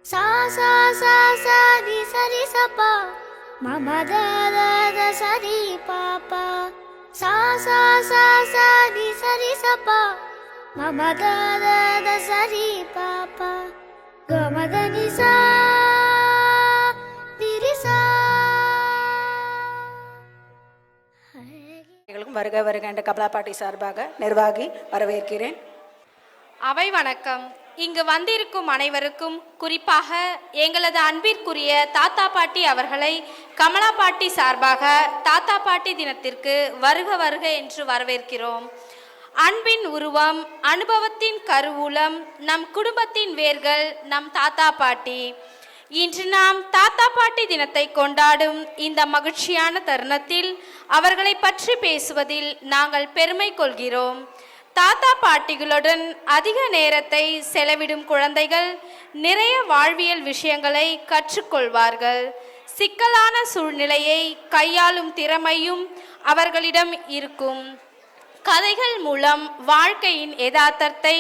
sa sa sa sa di sa di sa pa ma ma da da da sa di pa pa sa sa sa sa di sa pa ma ma da da da sa di pa pa ga ma da ni sa di ri sa. வருக வருக என்ற கமலாபாட்டி சார்பாக நிர்வாகி வரவேற்கிறேன். அவை வணக்கம். இங்கு வந்திருக்கும் அனைவருக்கும், குறிப்பாக எங்களது அன்பிற்குரிய தாத்தா பாட்டி அவர்களை கமலாபாட்டி சார்பாக தாத்தா பாட்டி தினத்திற்கு வருக வருக என்று வரவேற்கிறோம். அன்பின் உருவம், அனுபவத்தின் கருவூலம், நம் குடும்பத்தின் வேர்கள் நம் தாத்தா பாட்டி. இன்று நாம் தாத்தா பாட்டி தினத்தை கொண்டாடும் இந்த மகிழ்ச்சியான தருணத்தில் அவர்களை பற்றி பேசுவதில் நாங்கள் பெருமை கொள்கிறோம். தாத்தா பாட்டிகளுடன் அதிக நேரத்தை செலவிடும் குழந்தைகள் நிறைய வாழ்வியல் விஷயங்களை கற்றுக்கொள்வார்கள். சிக்கலான சூழ்நிலையை கையாளும் திறமையும் அவர்களிடம் இருக்கும். கதைகள் மூலம் வாழ்க்கையின் யதார்த்தத்தை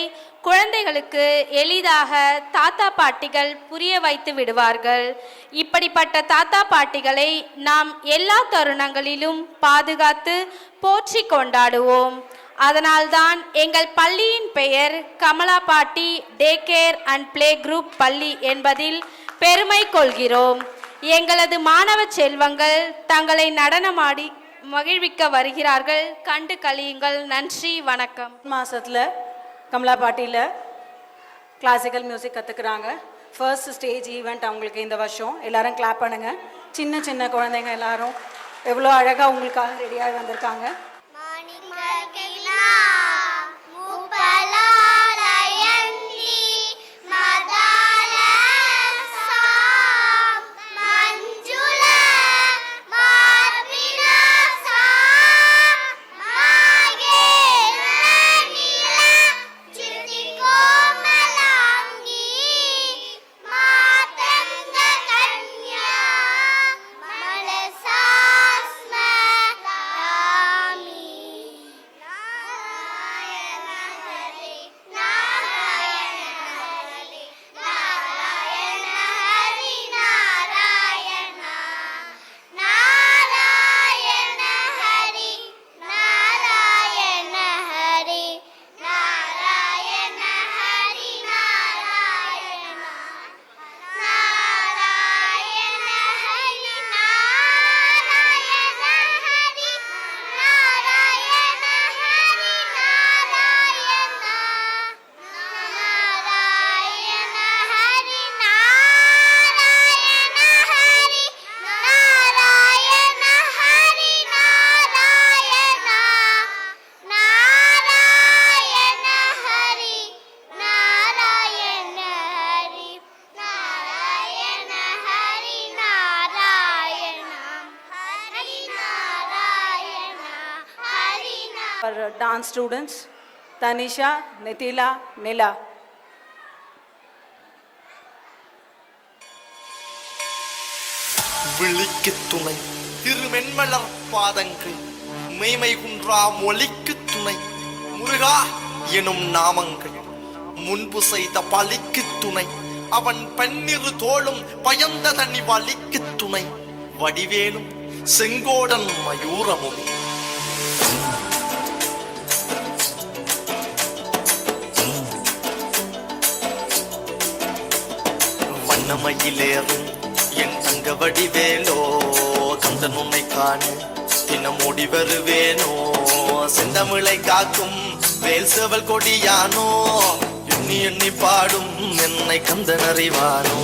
குழந்தைகளுக்கு எளிதாக தாத்தா பாட்டிகள் புரிய வைத்து விடுவார்கள். இப்படிப்பட்ட தாத்தா பாட்டிகளை நாம் எல்லா தருணங்களிலும் பாதுகாத்து போற்றி கொண்டாடுவோம். அதனால்தான் எங்கள் பள்ளியின் பெயர் Kamalapatti day care and play group பள்ளி என்பதில் பெருமை கொள்கிறோம். எங்களது மாணவ செல்வங்கள் தங்களை நடனமாடி மகிழ்விக்க வருகிறார்கள். கண்டு கழியுங்கள். நன்றி, வணக்கம். மாதத்தில் கமலாபாட்டியில் கிளாசிக்கல் மியூசிக் கற்றுக்குறாங்க. ஃபர்ஸ்ட் ஸ்டேஜ் ஈவெண்ட் அவங்களுக்கு இந்த வருஷம். எல்லாரும் கிளாப் பண்ணுங்க. சின்ன சின்ன குழந்தைங்க எல்லாரும் எவ்வளோ அழகாக உங்களுக்காக ரெடியாக வந்திருக்காங்க. For dance students, Tanisha, Nitila, Nila. விழிக்கு துணை திருமென்மலர் பாதங்கள், மெய்மை குன்றா மொழிக்கு துணை முருகா எனும் நாமங்கள், முன்பு செய்த பழிக்கு துணை அவன் பன்னிரு தோளும் பயந்த தனி வலிக்கு துணை வடிவேலும் செங்கோடன் மயூரமும். வண்ணமயிலேறும் என் தங்க வடிவேலோ, கந்தன் உன்னை காண தினம் ஓடி வருவேனோ, செந்தமிழை காக்கும் வேல் செவல் கொடியானோ, எண்ணி எண்ணி பாடும் என்னை கந்தன் அறிவானோ.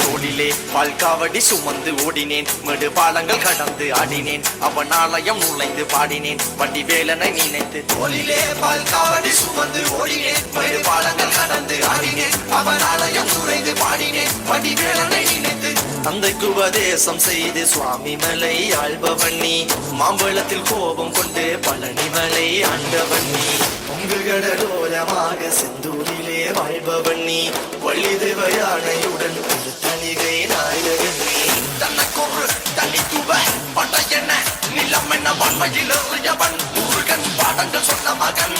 தோளிலே பால்காவடி சுமந்து ஓடினேன், மெடு பாலங்கள் கடந்து ஆடினேன், அவன் ஆலயம் நுழைந்து பாடினேன், வடிவேலனை நினைத்து. தோளிலே பால்காவடி சுமந்து ஓடினேன், மெடு பாலங்கள் கடந்து ஆடினேன், அவன் ஆலயம் நுழைந்து பாடினேன், வடிவேலனை நினைத்து. தந்தைக்கு உபதேசம் செய்து சுவாமி மலை ஆள்பவன் நீ, மாம்பழத்தில் கோபம் கொண்டு பழனி மலை ஆண்டவன் நீ, பொங்கு கடலோரமாக செந்தூரிலே வாழ்பவன் நீ, வள்ளி தேவ யானையுடன் தனிகை நாயகன் நீ. தனக்கொரு தனித்துவ படையென நிலம் என்ன வன்மையில் எறியவன், முருகன் பாடங்கள் சொன்ன மகன்,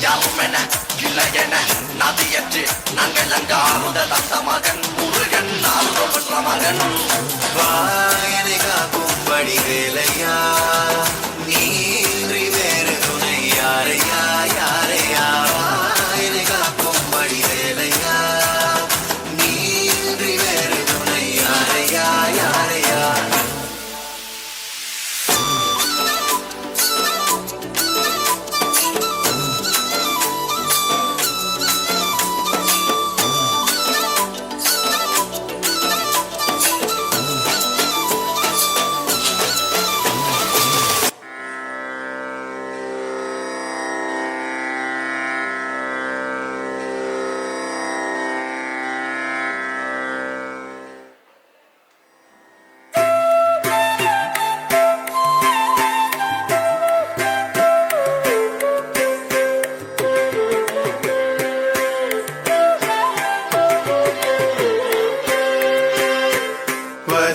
யாரும் என இல்லை என நதியற்று நாங்கள் அங்கு ஆறுதல் அந்த மகன்.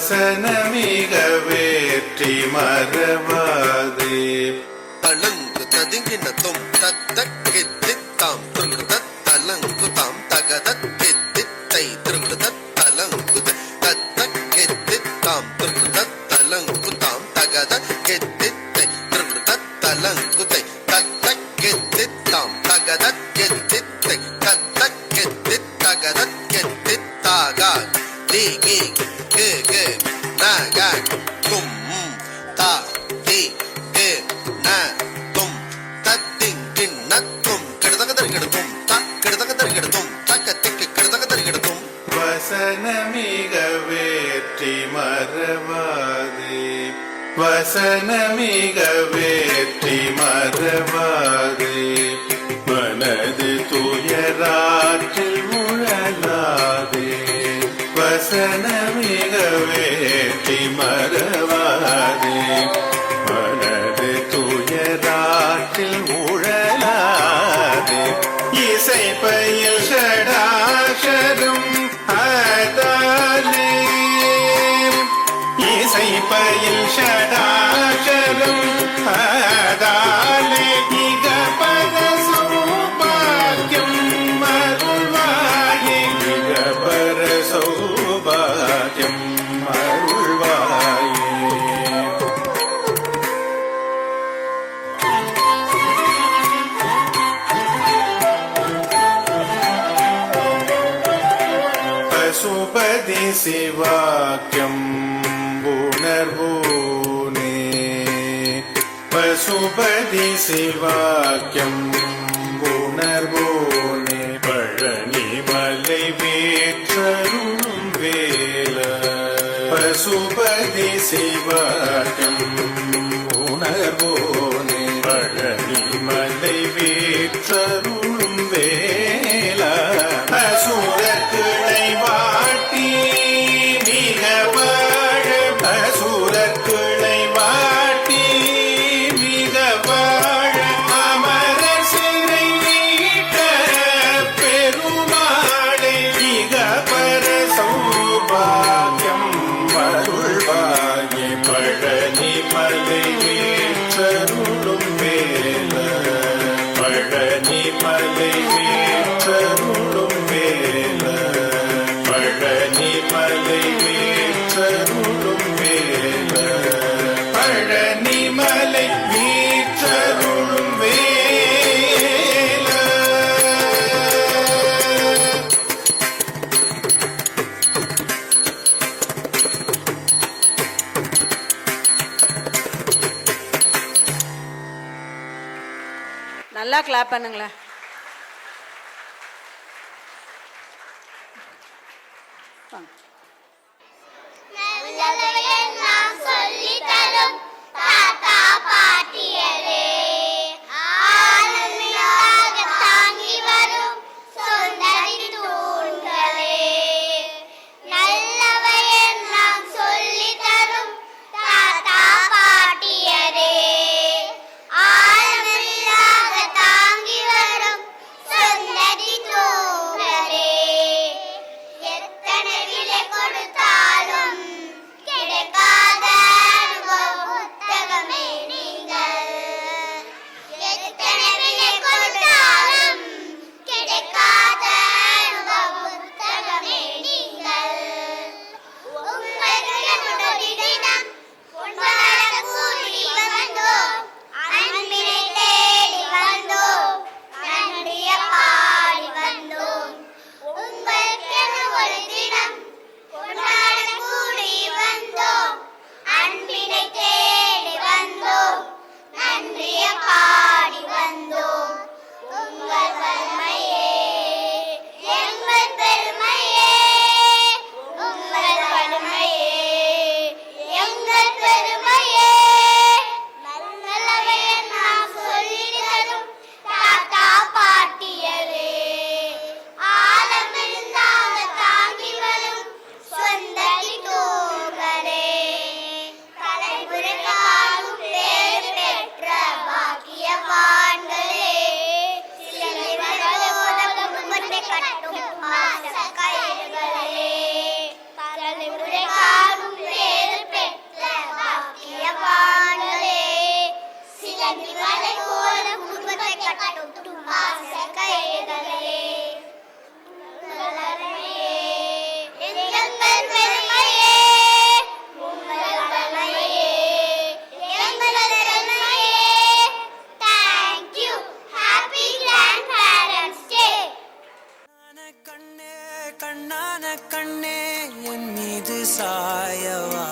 வசனமிக வேற்றி மறவாதே தளங்கு ததுங்கினத்தும் தத்தக்கித்தாம் திருங்குடு தலங்கு தாம் தகதத்தித்தை திருங்குடு தலங்கு தத்தக்கித்தாம் திருங்குடு தலங்கு தாம் தகதத்தித்தை திருங்குடு தலங்கு தத்தக்கித்தாம் தகதத்தித்தை தத்தக்கித்தி தகதத்தித்தாக தி கே நக கும் தா தி கே ந தும் தத்திங் கிண்ணத்தும் கெடுதகதறிகெடுத்தும் கெடுதகதறிகெடுத்தும் தக்கத்திக்கு கெடுதகதறிகெடுத்தும் வசனமிக வேற்றி மறவாதே வசனமிக வேற்றி மறவாதே மனது துயராற்றில் முழலாதே வசனமிக வேற்றி மறவாதே மனது துயராற்றில் உழலாதே இசை பயில் ஷடாஷரும் அதாலே இசை பயில் ஷடாஷரும் அதாலே இக பர சௌபாக்கியம் அருள்வாயே இக பர சௌபாக்கியம் அருள்வாயே பசுபதி சிவாக்கியம் உணர்வோனே பசுபதி சிவாக்கியம் உணர்வோனே பழனி மலை வேற்றருளும் வேல பசுபதி சிவாக்கியம் உணர்வோனே பழனி மலை வேற்றருளும் வேல அசுரக்கிளை வாட்டி மிக வாழ அசுரக்கிளை வாட்டி மிக வாழ அமர சிறை மீட்ட பெருமாளை மிக பர சௌபாகியம் அருள்வாயே பழனி மலை வேற்றருளும் வேல பழனி மலை வேற்றருளும் வேல பழனி மலை வேற்றருளும் வேல பழனி மலை வேற்றருளும் வேல நல்லா கிளாப் பண்ணுங்களேன். நல்லதையெல்லாம் சொல்லித் தரும் தாத்தா பாட்டியரே, ஆளுமையாக தாங்கி வரும் சொந்தத்தின் தூண்களே. நல்லவையெல்லாம் சொல்லித் தரும் தாத்தா பாட்டியரே, ஆளுமையாக தாங்கி வரும் சொந்தத்தின் தூண்களே. எத்தனை விலை கொடுத்தாலும் கிடைக்காத அனுபவ புத்தகமே நீங்கள். எத்தனை விலை கொடுத்தாலும் கிடைக்காத அனுபவ புத்தகமே நீங்கள். உங்களுக்கு என்னுடைய தினம் உண்மையான கூலி வந்தோம், அன்பினை தேடி வந்தோம், நன்றிய பாடி வந்தோம். உங்களுக்கென ஒரு தினம் கொண்டாட கூடி வந்தோம், அன்பினை தேடி வந்தோம், நன்றிய பாடி வந்தோம். உங்கள் வறுமையே எங்கள் பெருமையே, உங்கள் வறுமையே எங்கள் பெருமையே. நல்லவையை நாம் சொல்லித் தரும் தாத்தா பாட்டியரே, ஆழமிருந்தாக தாங்கி வரும் சொந்தத்தின் தூண்களே. தலைமுறை காணும் பேறு பெற்ற பாக்கிய மலை போல குடும்பத்தை கட்டும் ஆசை கைதலே எங்கள் பெருமையே உங்கள் பெருமையே எங்களது பெருமையே. Thank you. Happy Grandparents Day. கண்ணே கண்ணான கண்ணே என் மீது சாயவா,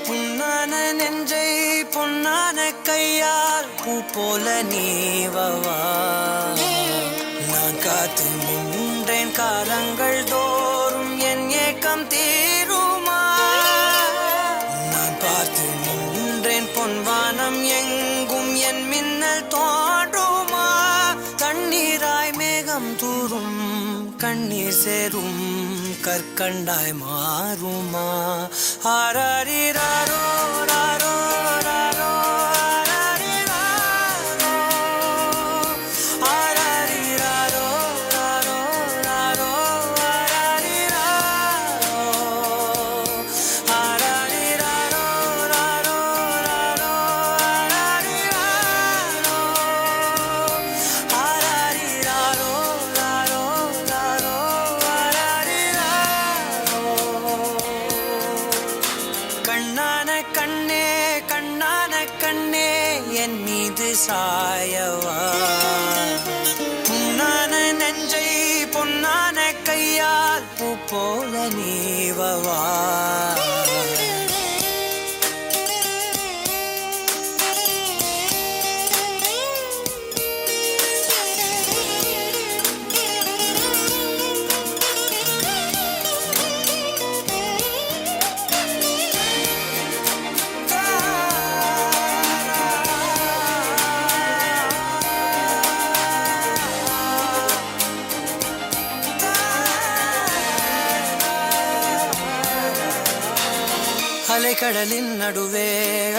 புண்ணான நெஞ்சை பொன்னான கையால் பூ போல நீவவா. நான் காத்து நின்றேன் காலங்கள் தோறும் என் ஏக்கம் தீருமா. நான் பார்த்து நின்றேன் பொன்வானம் எங்கும் என் மின்னல் தோன்றுமா. தண்ணீராய் மேகம் தூரும் கண்ணீர் சேரும் கற்கண்டாய் மாறுமா. ஆராரிராரோ ராரோ ராரோ ஆராரிராரோ ராரோ ராரோ ஆராரிராரோ ராரோ ராரோ ஆராரிராரோ ராரோ ராரோ கண்ணான கண்ணே கண்ணான கண்ணே என் மீது சாயவா, புண்ணான நெஞ்சை பொன்னான கையால் பூ போல நீவவா. அலைக்கடலின் நடுவே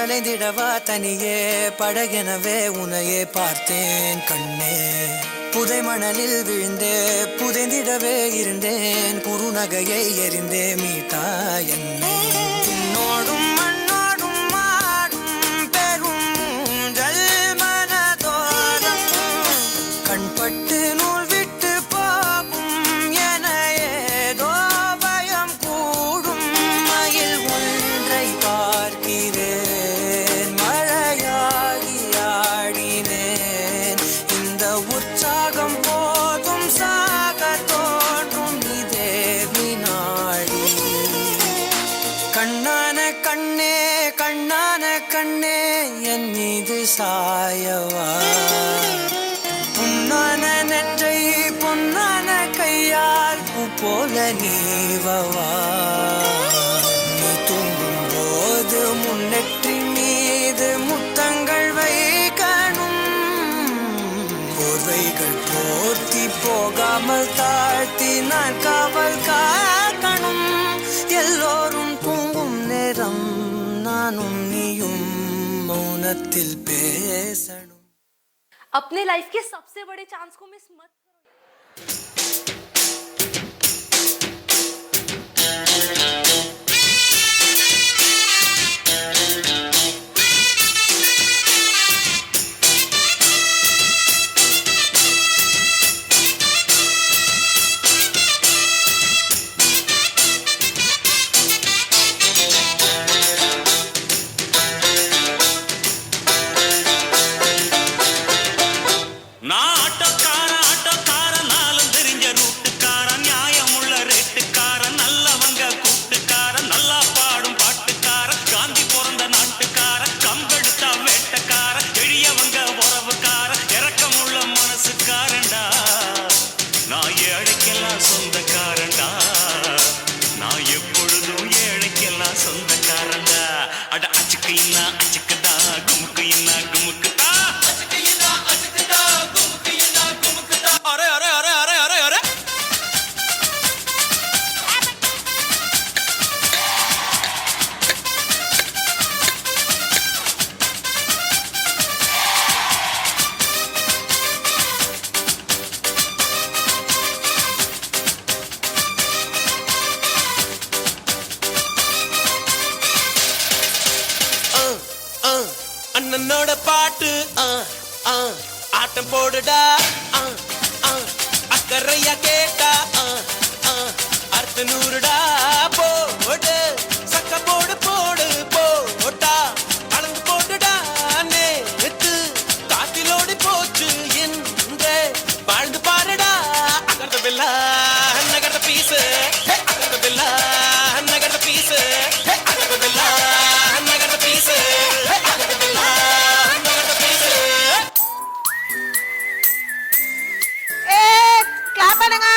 அலைந்திடவா தனியே படகெனவே உனையே பார்த்தேன் கண்ணே. புதை மணலில் விழுந்தே புதைந்திடவே இருந்தேன், குறுநகையை எறிந்தே மீட்டா என்னை. உன்னோடும் மண்ணோடும் மாடும் பெரும் ஊஞ்சல் மனதோரம் கண்பட்டு நூல் விட்டு போகும் என ஏதோ பயம் கூடும். மயில் ஒன்றை பார்க்கிறேன் மழையாகி ஆடினேன். இந்த உற்சாகம் போதும் சாக தோன்றும் இதே வினாடி. கண்ணான கண்ணே கண்ணான கண்ணே என் மீது சாயவா, புண்ணான நெஞ்சை பொன்னான கையால் பூ போல நீவவா. நீ தூங்கும் போது முன்னெற்றி மீது முத்தங்கள் வைக்கணும், போர்வைகள் போர்த்தி போகாமல் தாழ்த்தி நான் காவல் காக்கணும். எல்லோரும் தூங்கும் நேரம் நானும் நீயும் மௌனத்தில் பேசணும். अपने लाइफ के सबसे बड़े चांस को मिस मत करो। நான் ஆட்டோக்கார நாளும் என்னோட பாட்டு ஆட்டம் போடுடா அக்கறையா கேட்டா அர்த்த நூறுடா போடு சக்க போடு போடு போட்டா அளந்து போட்டுடா நேத்து காத்திலோடி போச்சு என்று வாழ்ந்து பாருடா அகர்த பில்லா நகர்த பீசு அகர்த பில்லா நகர்த பீசு அகர்த பில்லா நகர்த பீசு அகர்த பில்லா நகர்த பீசு. கிளாப் பண்ணுங்க.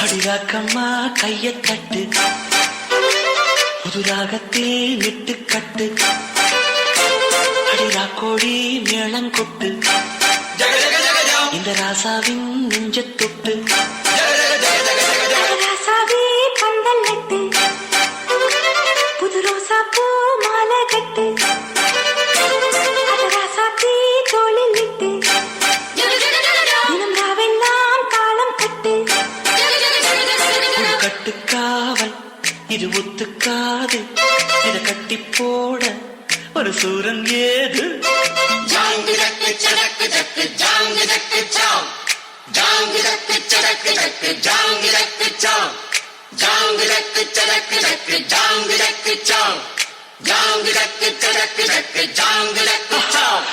அடிராக்கம்மா கைய தட்டு புதுராகத்தில் இட்டு கட்டு அடிராக்கோடி மேளங்கொட்டு இந்த ராசாவின் நெஞ்ச தொட்டு ராசாவே பந்தல் நட்டு புது ரோசா பூ மாலை கட்டு ராசாத்தி தோளில் விட்டு தினம் ராவெல்லாம் தாளம் கட்டு கட்டுக்காவல் இது ஒத்துக்காது இத கட்டி போட ஒரு சூரன் ஏது ஜாங்கு ஜக்கு சடக்கு ஜக்கு ஜாங்கு ஜக்கு சாம் ஜாங்கு ஜக்கு சடக்கு ஜக்கு ஜாங்கு ஜக்கு சாம் ஜாங்கு ஜக்கு சடக்கு ஜக்கு ஜாங்கு ஜக்கு சாம் ஜாங்கு ஜக்கு சடக்கு ஜக்கு ஜாங்கு ஜக்கு சாம்.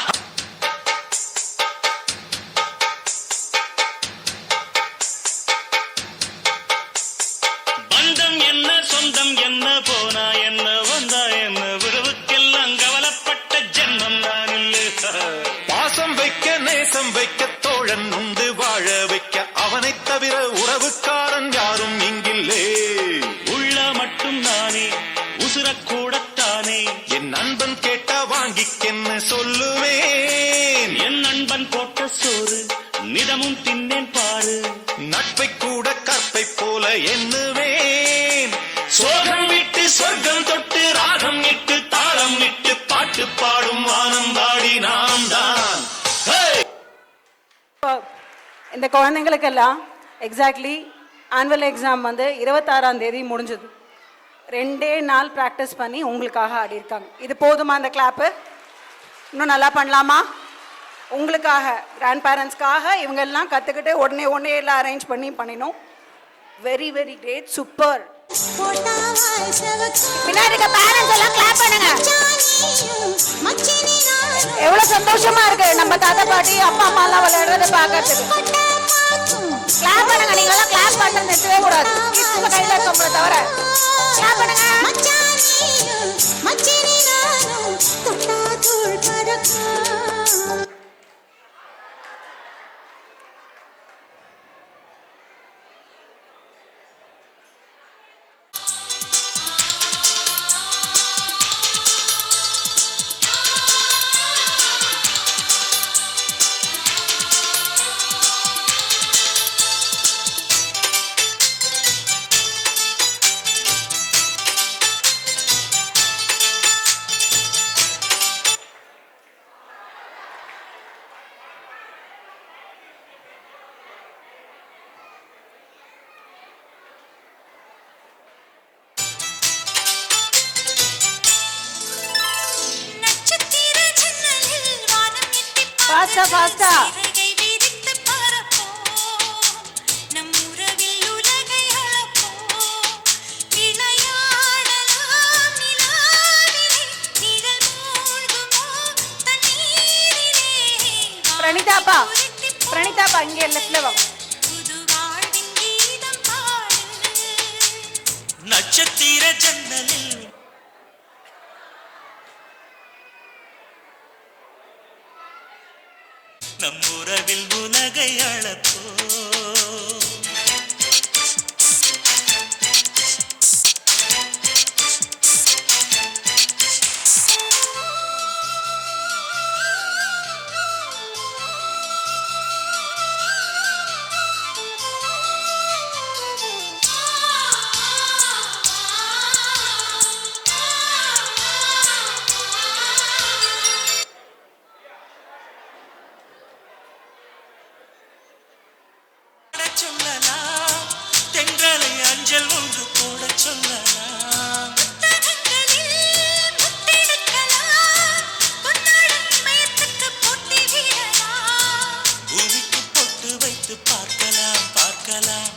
பந்தம் என்ன சொந்தம் என்ன போனா என்ன வந்தா என்ன உறவுக்கெல்லாம் கவலைப்பட்ட ஜென்மம் நான் இல்லை. பாசம் வைக்க நேசம் வைக்க தோழன் உண்டு வாழ வைக்க அவனை தவிர உறவுக்காரன் யாரும் இங்கில்லே. உள்ள மட்டும் நானே உசுரக்கூடத்தானே என் நண்பன் கேட்டா வாங்கிக்கென்னு சொல்லுவேன். என் நண்பன் போட்ட சோறு நிதமும் தின்னேன் பாரு. நட்பை கூட கற்பை போல எண்ணுவேன். சோகம் விட்டு சொர்க்கம் தொட்டு ராகம் இட்டு தாளம் இட்டு பாட்டு பாடும் வானம் பாடி நாம் தான். இந்த குழந்தைங்களுக்கெல்லாம் எக்ஸாக்ட்லி ஆனுவல் எக்ஸாம் வந்து 26ஆம் தேதி முடிஞ்சது. 2 நாள் ப்ராக்டிஸ் பண்ணி உங்களுக்காக ஆடியிருக்காங்க. இது போதுமா அந்த கிளாப்பு? இன்னும் நல்லா பண்ணலாமா? உங்களுக்காக கிராண்ட் பேரண்ட்ஸ்க்காக இவங்கெல்லாம் கற்றுக்கிட்டு உடனே எல்லாம் அரேஞ்ச் பண்ணி பண்ணினோம். Very very great, super. பின்னாடி இருக்க பேரண்ட்ஸ் எல்லாம் கிளாப் பண்ணுங்க. எவ்வளவு சந்தோஷமா இருக்கு நம்ம தாத்தா பாட்டி அப்பா அம்மா எல்லாம் விளையாடுறத பார்க்கறதுக்கு. கிளாப் பண்ணுங்க. நீங்க எல்லாம் கிளாப் பண்றது நிறுத்தவே கூடாது. கிட்ஸ் கையில இருக்கவங்கள தவிர கிளாப் பண்ணுங்க. Faster, faster. Pranita, pa. இங்கே லெஃப்ட்ல வாங்க. நட்சத்திர ஜன்னலில் நம் உறவில் உலகை அளப்போ சொல்லலாம் தென்றலை அஞ்சல் ஒன்று போட சொல்லலாம் பூமிக்கு பொட்டு வைத்து பார்க்கலாம் பார்க்கலாம்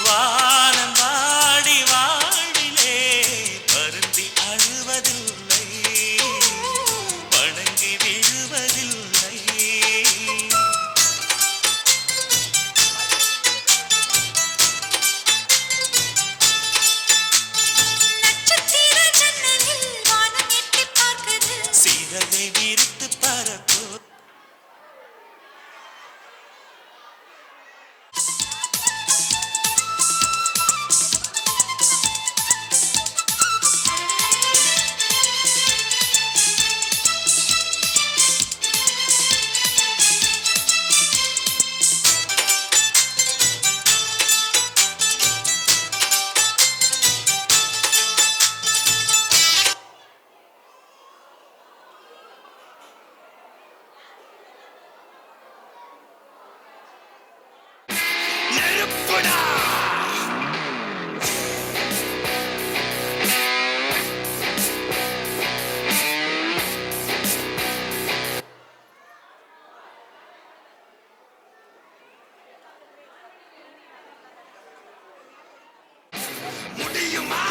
வானம் வாடி வாழ்விலே வருந்தி அழுவதில்லை வணங்கி விழுவதில்லை சீரகை விரித்து பரப்போ நெருப்புடா முடியுமா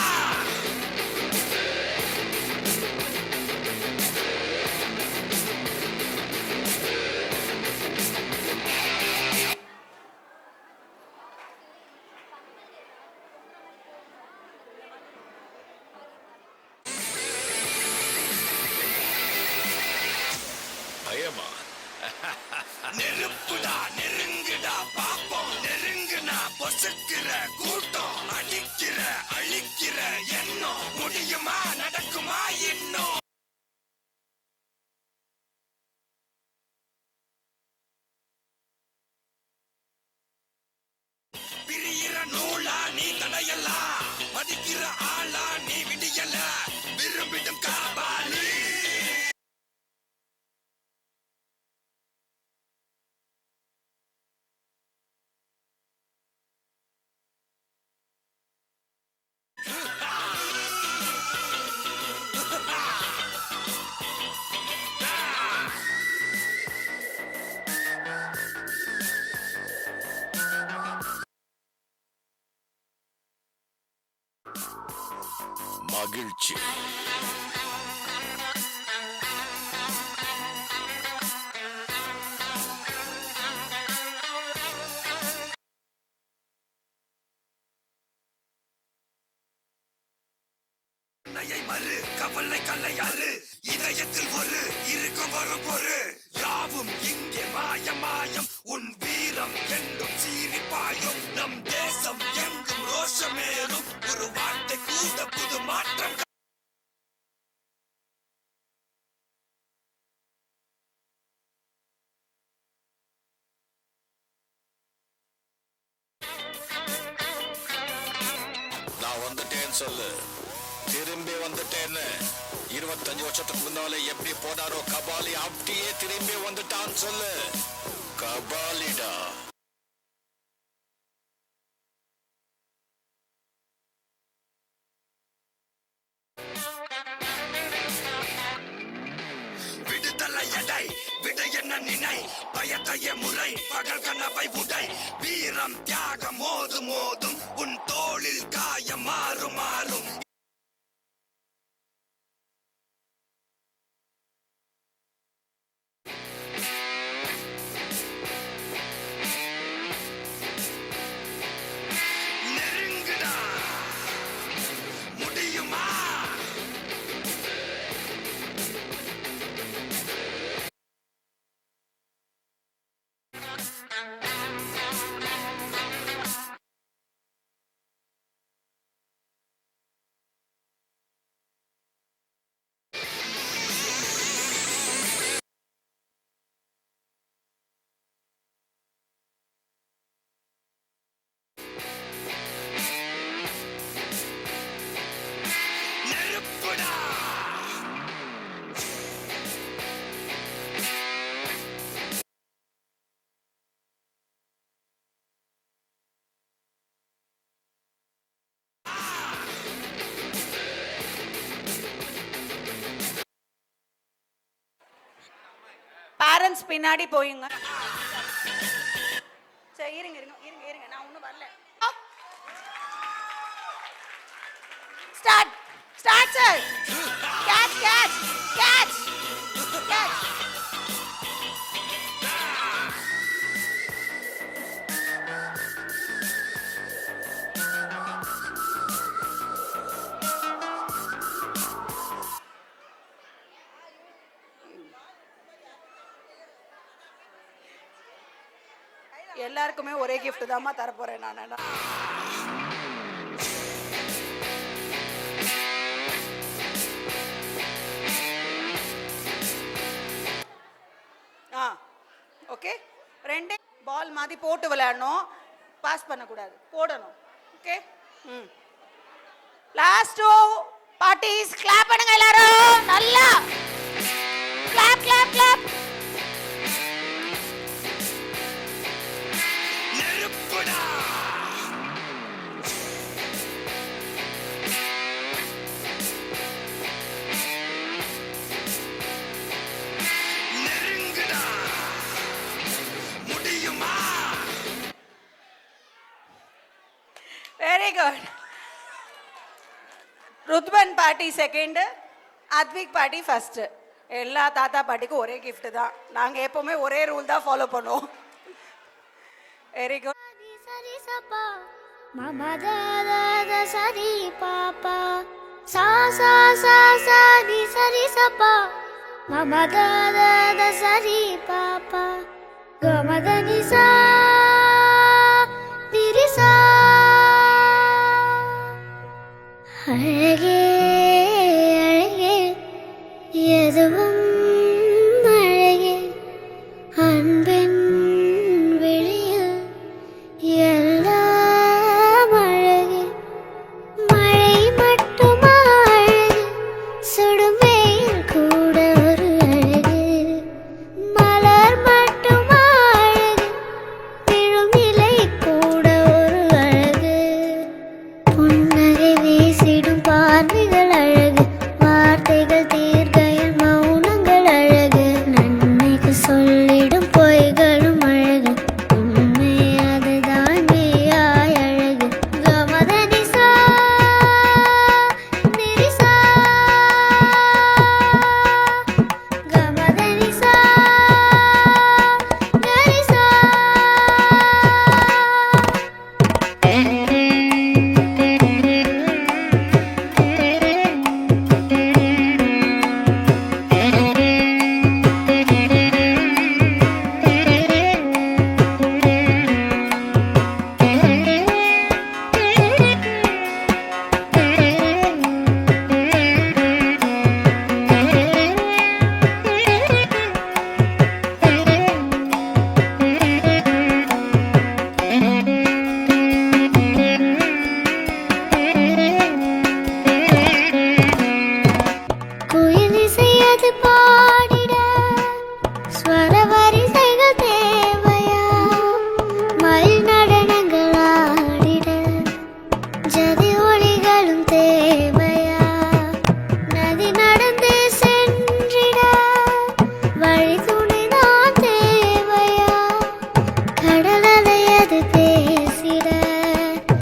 பயமா நெருப்புடா நெருங்குடா பாப்போம் நெருங்குனா பொசுக்கிற கூட்டம் அடிக்கிற அழிக்கிற எண்ணம் முடியுமா நடக்குமா இன்னும் பிரியிற நூலா நீ தடையலாம் மதிக்கிற ஆளா நீ விடியல விரும்பிடும் காபாலி மகிழ்ச்சி மறு கவலை கல்லையாறு இதயத்தில் ஒரு இருக்கும் வரும் பொரு யாவும் இங்கே மாயம் மாயம் உன் வீரம் என்றும் சீரிப்பாயும் நம் தேசம் எங்கும் ரோஷமேறும் ஒரு வார்த்தை கூட புது மாற்றம் நான் வந்துட்டேன்னு சொல்லு திரும்பி வந்துட்டேன்னு 25 வருஷத்துக்கு முன்னால எப்படி போனாரோ கபாலி அப்படியே திரும்பி வந்துட்டான்னு சொல்லு கபாலிடா விடுதலை எடை விடு என்ன நினை பயத்தைய முறை பகல் கனவை உடை வீரம் தியாகம் மோதும் மோதும் உன் தோளில் காயம் மாறும் மாறும் நெருங்குடா முடியுமா நெருப்புடா பேரண்ட்ஸ் பின்னாடி போயுங்க. சரி இருங்க இருங்க இருங்க இருங்க, நான் ஒன்றும் வரல. Start start sir. Catch catch catch catch. எல்லாருக்குமே ஒரே கிஃப்ட் தான்மா தரப்போறேன் நான். ஓகே, ரெண்டே பால் மாதிரி போட்டு விளையாடணும், பாஸ் பண்ணக்கூடாது, போடணும். Okay, last two parties clap பண்ணுங்க எல்லாரும். நல்லா கிளாப் கிளாப் கிளாப். நெருப்புடா நெருங்குடா முடியுமா வெரி குட். ருத்வன் பாட்டி செகண்ட், அத்விக் பாட்டி ஃபர்ஸ்ட். எல்லா தாத்தா பாட்டிக்கும் ஒரே கிஃப்ட் தான். நாங்கள் எப்போவுமே ஒரே ரூல் தான் ஃபாலோ பண்ணுவோம். Very good. சரி சப்பா மம த சரி பாப்பா சா சா சா சா தி சரி சப்பா மம த சரி பாப்பா கம த நி சா திரி சா. அழகே அழகே எதுவும் அழகே அன்பின் வெளியில் எல்லாம் அழகே. மழை மட்டுமா அழகு, சுடும் வெயில் கூட ஒரு அழகு. மலர் மட்டுமா அழகு,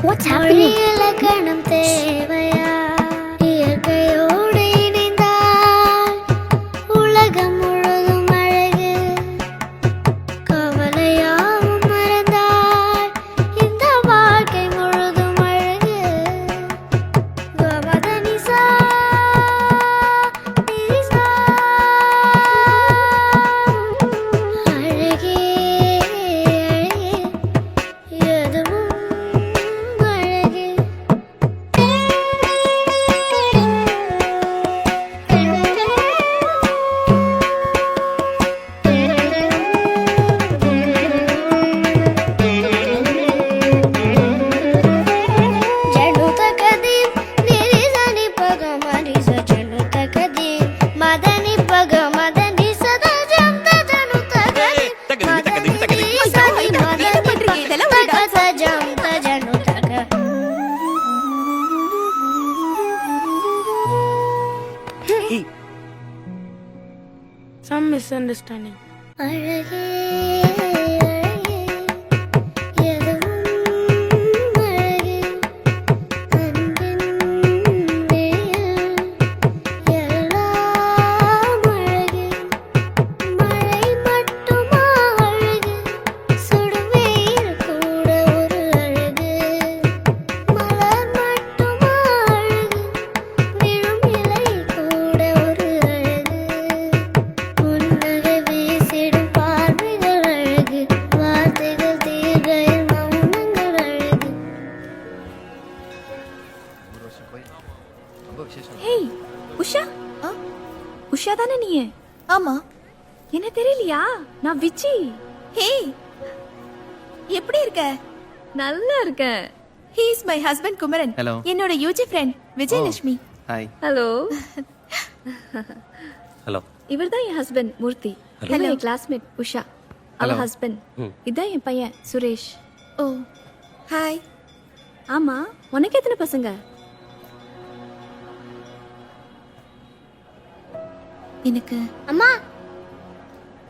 What's happening? இலக்கணம் தேவையா? இயற்கையோடு இணைந்தால் உலகம் முழுதும் அழகு. கவலையாவும் மறந்தால் இந்த வாழ்க்கை முழுதும் அழகு. கவதனிசா நிரிசா அழகே அழகே எதுவும் அழகு. జను తకది నిరిసని పగ మరిస జను తకది మదని పగ మదని సదా జంత జను తకది మదని సని మదని పగ జంత జను తక. Some misunderstanding. அழகே அழகே எதுவும் அழகு. அன்பின் வெயில் எல்லாம் அழகு. மழை மட்டுமா அழகு? சுடும் வெயில் கூட ஒரு அழகு. மலர் மட்டுமா அழகு? விழும் இலை கூட ஒரு அழகு. புன்னகை வீசிடும் பார்வைகள் அழகு. வார்த்தைகள் தீர்கையில் மௌனங்கள் அழகு. ஹேய் உஷா உஷா தானே நீ? ஆமா. என்ன தெரியலையா? நான் விச்சி. ஹே, எப்படி இருக்க? நல்லா இருக்கேன். He is my husband Kumaran. Hello. என்னோட UG friend Vijayalakshmi. Hi. Hello. Hello. இவர்தான் என் ஹஸ்பண்ட் மூர்த்தி. Hello. என் கிளாஸ்மேட் உஷா. அவ Hello. ஹஸ்பண்ட். இதான் என் பையன் சுரேஷ். ஓ ஹாய். ஆமா, உனக்கு எத்தனை பசங்க? எனக்கு அம்மா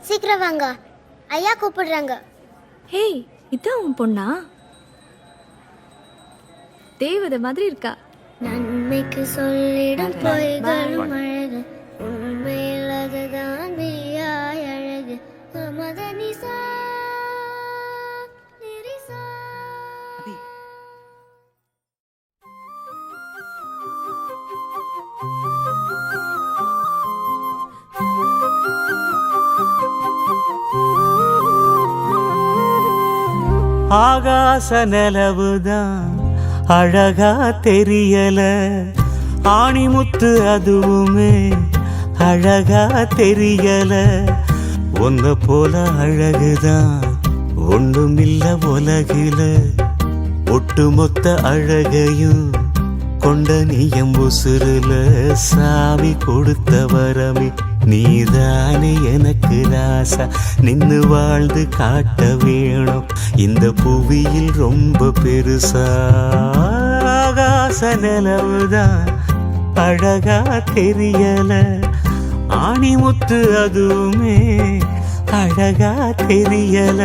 சீக்கிரம் வாங்க, ஐயா கூப்பிடுறாங்க. ஹேய், இதான் உன் பொண்ணா? தேவதை மாதிரி இருக்கா. நன்மைக்கு சொல்லிடும் பொய்களும் அழகு. உண்மையில் அதுதான் மெய்யாய் அழகு. மதனிசா நிரிசா. ஆகாச நிலவுதான் அழகா தெரியல, ஆணிமுத்து அதுவுமே அழகா தெரியல. ஒன்ன போல அழகுதான் ஒண்ணுமில்ல உலகில, ஒட்டுமொத்த அழகையும் கொண்ட நீயம் உசுருல. சாமி கொடுத்த வரமே நீதானே எனக்கு ராசா, நின்னு வாழ்ந்து காட்ட வேணும் இந்த புவியில் ரொம்ப பெருசா. ஆகாச நிலவுதான் அழகா தெரியல, ஆணிமுத்து அதுவுமே அழகா தெரியல.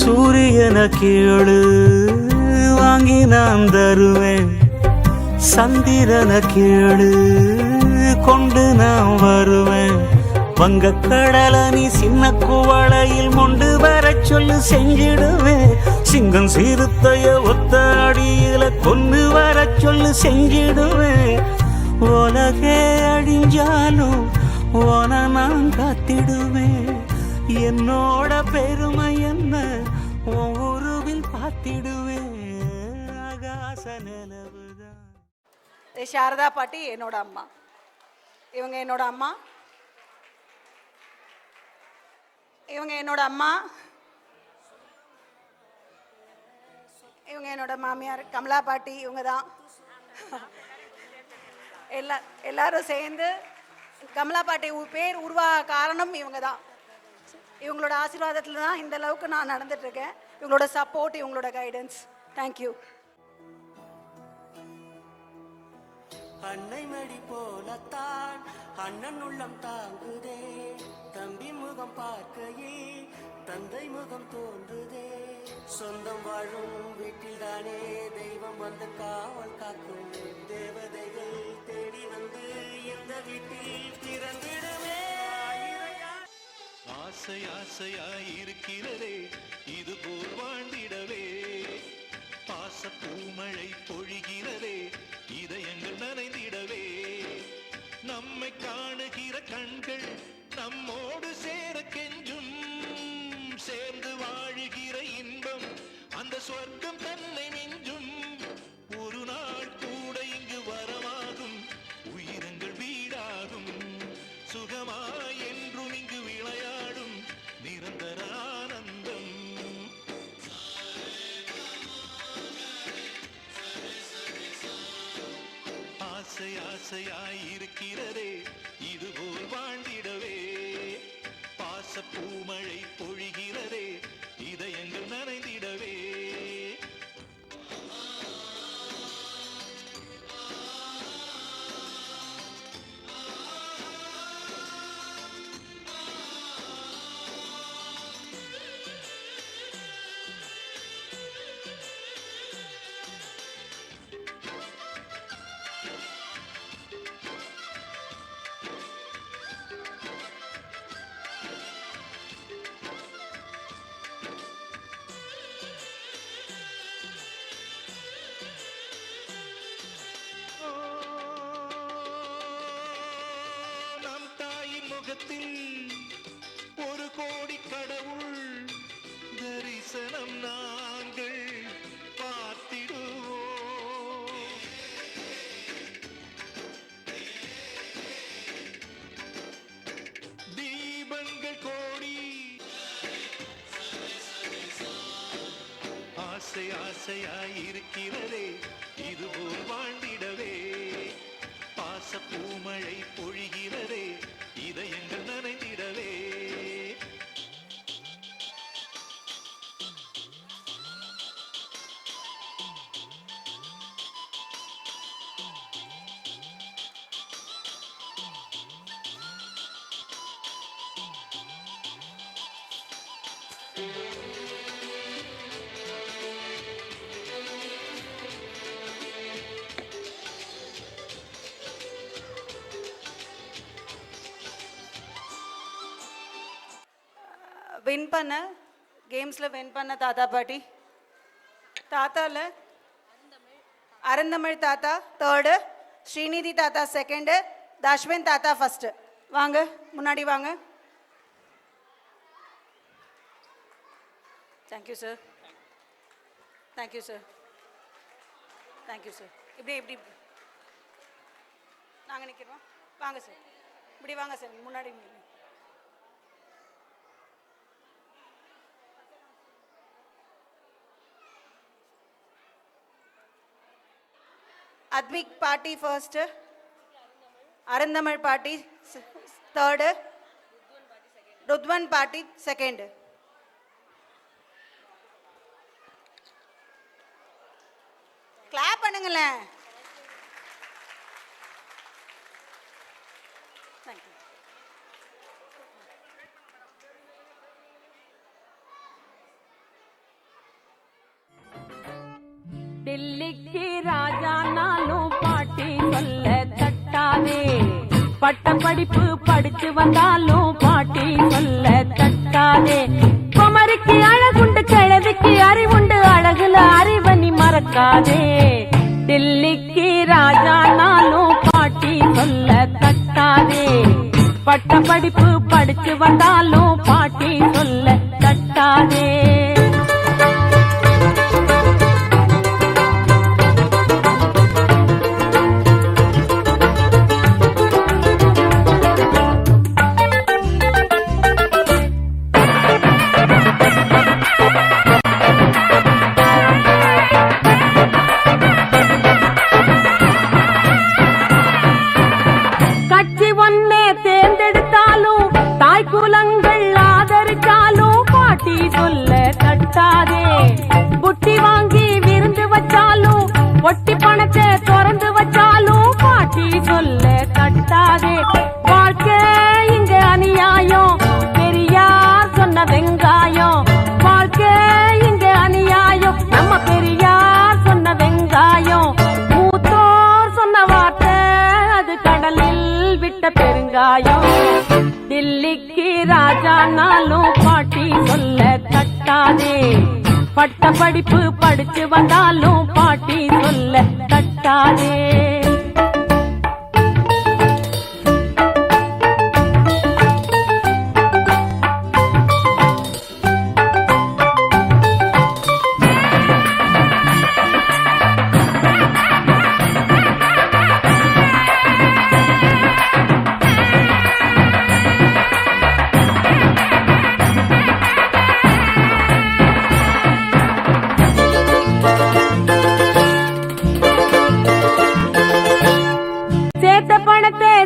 சூரியன கேளு வாங்கி நான் தருவேன், சந்திரன கேளு கொண்டு நான் வருவேன். வங்கக்கடல நீ சின்ன குவளையில் மொண்டு வர சொல்லு செஞ்சிடுவேன். சிங்கம் சிறுத்தைய ஒத்த அடியில கொண்டு வர சொல்லு செஞ்சிடுவேன். உலகே அழிஞ்சாலும் ஓன நான் காத்திடுவேன். என்னோட பெருமை என்ன உன் உருவில் பார்த்திடுவேன். ஆசை நிலவுதான். சாரதா பாட்டி என்னோட அம்மா. இவங்க என்னோட அம்மா. இவங்க என்னோட அம்மா. இவங்க என்னோட மாமியார் கமலா பாட்டி. இவங்க தான் எல்லாரும் சேர்ந்து கமலா பாட்டி பேர் உருவாக காரணம் இவங்க தான். இவங்களோட ஆசீர்வாதத்தில் தான் இந்த அளவுக்கு நான் நடந்துட்டுருக்கேன். இவங்களோட சப்போர்ட், இவங்களோட கைடன்ஸ். தேங்க்யூ. அன்னை மடி போலத்தான் அண்ணன் உள்ளம் தாங்குதே, தம்பி முகம் பார்க்கையே தந்தை முகம் தோன்றுதே, சொந்தம் வாழும் வீட்டில் தானே தெய்வம் வந்து காவல் காக்கும், தேவதைகள் தேடி வந்து இந்த வீட்டில் பிறந்திடுமே. ஆசை ஆசையாய் இருக்கிறதே இது போல் வாழ்ந்திடவே, பாச பூமழை பொழிகிறதே இதயங்கள் நனைந்திடவே, நம்மை காணுகிற கண்கள் நம்மோடு சேர கெஞ்சும், சேர்ந்து வாழுகிற இன்பம் அந்த சொர்க்கம் தன்னை மிஞ்சும், ஒரு நாள் கூட இங்கு வரமாகும் உயிரங்கள் வீடாகும், சுகமாய் என்றும் இங்கு விளையாடும் நிரந்தர ஆனந்தம். ஆசை ஆசையாய் இருக்கிறதே இதுபோல் வாழ்ந்திடவே, பாச பூமழை பொழிகிறதே இதயங்கள் நனைந்திடவே. நம் தாயின் முகத்தில் ஒரு கோடி கடவுள் தரிசனம் நாங்கள் பார்த்திடுவோம். தீபங்கள் கோடி ஆசை ஆசையாய் இருக்கிறதே இதுபோல் வாழ்ந்திடவே, பாச பூமழை பொழிகிறதே இதயங்கள் நனைந்திடவே. வின் பண்ண கேம்ஸில் வின் பண்ண தாத்தா பாட்டி. தாத்தாவில் அருந்தமிழ் தாத்தா தேர்டு, ஸ்ரீநிதி தாத்தா செகண்டு, தஷ்வின் தாத்தா ஃபஸ்ட்டு. வாங்க முன்னாடி வாங்க. Thank you sir. Thank you sir. Thank you sir. இப்படி இப்படி நாங்கள் நிற்கிறோம். வாங்க சார், இப்படி வாங்க சார், முன்னாடி நில்லுங்க. அத்விக் பாட்டி ஃபர்ஸ்ட்டு, அருந்தமிழ் பாட்டி தேர்டு, ருத்வன் பாட்டி செகண்டு. கிளாப் பண்ணுங்களேன். தேங்க்யூ. தில்லிக்கு ராஜா நானும் பாட்டி சொல்ல தட்டாதே, பட்டம் படிப்பு படிச்சு வந்தாலும் பாட்டி சொல்ல தட்டாதே, குமரிக்கு அழகுண்டு கிழவிக்கு அறிவுண்டு அழகுல அறிவனி மறக்காதே, தில்லிக்கு ராஜா நானும் பாட்டி சொல்ல தட்டாதே, பட்டம் படிப்பு படிச்சு வந்தாலும் பாட்டி சொல்ல தட்டாதே. கதவை திறந்து வச்சாலும் பாட்டி சொல்ல தட்டாதே. வாழ்க்கை இங்க அநியாயம், பெரியார் சொன்ன வெங்காயம். வாழ்க்கை இங்க அநியாயம், நம்ம பெரியார் சொன்ன வெங்காயம். மூத்தோர் சொன்ன வார்த்தை அது கடலில் விட்ட பெருங்காயம். டில்லிக்கு ராஜானாலும் பாட்டி சொல்ல தட்டாதே. பட்ட படிப்பு படிச்சு வந்தாலும் பாட்டி சொல்ல தட்டாதே.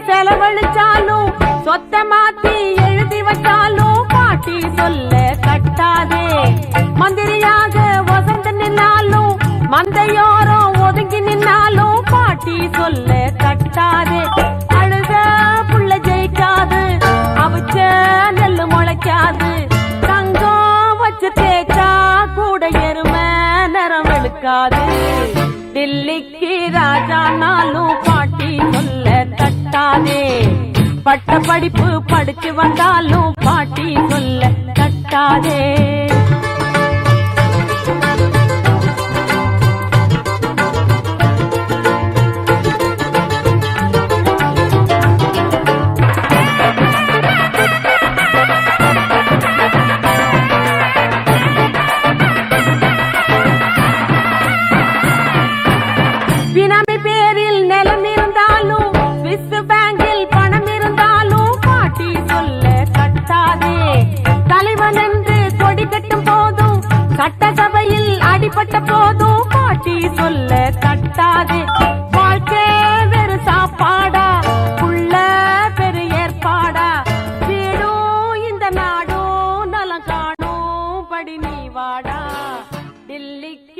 செலவழிச்சாலும் சொத்த மாத்தி எழுதி வச்சாலும் பாட்டி சொல்ல தட்டாதே. மந்திரியாக வசந்து நின்னாலும் மந்தையோரம் ஒதுங்கி நின்னாலும் பாட்டி சொல்ல தட்டாதே. அழுத புள்ள ஜெயிக்காது, அவிச்ச நெல்லு முளைக்காது. தங்கம் வச்சு தேய்ச்சா கூட எருமை நிறம் வெளுக்காது. டில்லிக்கு ராஜானாலும் பாட்டி சொல்ல தட்டாதே. பட்ட படிப்பு படிச்சு வந்தாலும் பாட்டி சொல்ல தட்டாதே. பினாமி பேரில் நிலம் இருந்தாலும் ஸ்விஸ் பேங்கில் பணம் இருந்தாலும் பாட்டி சொல்ல தட்டாதே. தலைவன் என்று கொடி கட்டும் போதும் சட்டசபையில் அடிபட்ட போதும் பாட்டி சொல்ல தட்டாதே. வாழ்க்கை வெறு சாப்பாடா, உள்ள பெரு ஏற்பாடா. வீடும் இந்த நாடும் நலம் காணும் படி நீ வாடா. டில்லிக்கு